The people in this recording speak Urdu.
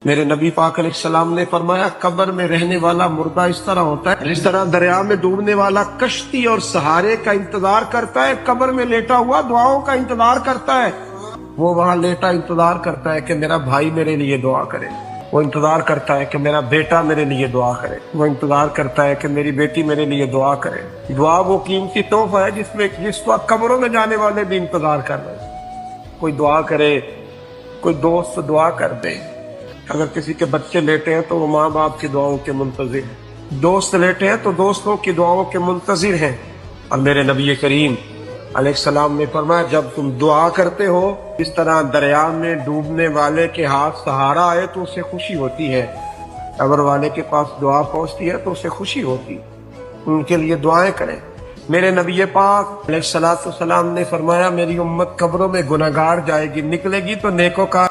میرے نبی پاک علیہ السلام نے فرمایا قبر میں رہنے والا مردہ اس طرح ہوتا ہے جس طرح دریا میں ڈوبنے والا کشتی اور سہارے کا انتظار کرتا ہے، قبر میں لیٹا ہوا دعاؤں کا انتظار کرتا ہے۔ وہ وہاں لیٹا انتظار کرتا ہے کہ میرا بھائی میرے لیے دعا کرے، وہ انتظار کرتا ہے کہ میرا بیٹا میرے لیے دعا کرے، وہ انتظار کرتا ہے کہ میری بیٹی میرے لیے دعا کرے۔ دعا وہ قیمتی تحفہ ہے جس وقت قبروں میں جانے والے بھی انتظار کر رہے ہیں۔ کوئی دعا کرے، کوئی دوست دعا کر دے۔ اگر کسی کے بچے لیٹے ہیں تو وہ ماں باپ کی دعاؤں کے منتظر ہیں، دوست لیٹے ہیں تو دوستوں کی دعاؤں کے منتظر ہیں۔ اور میرے نبی کریم علیہ السلام نے فرمایا جب تم دعا کرتے ہو اس طرح دریا میں ڈوبنے والے کے ہاتھ سہارا آئے تو اسے خوشی ہوتی ہے، قبر والے کے پاس دعا پہنچتی ہے تو اسے خوشی ہوتی، ان کے لیے دعائیں کریں۔ میرے نبی پاک علیہ السلام نے فرمایا میری امت قبروں میں گناہگار جائے گی، نکلے گی تو نیکوکار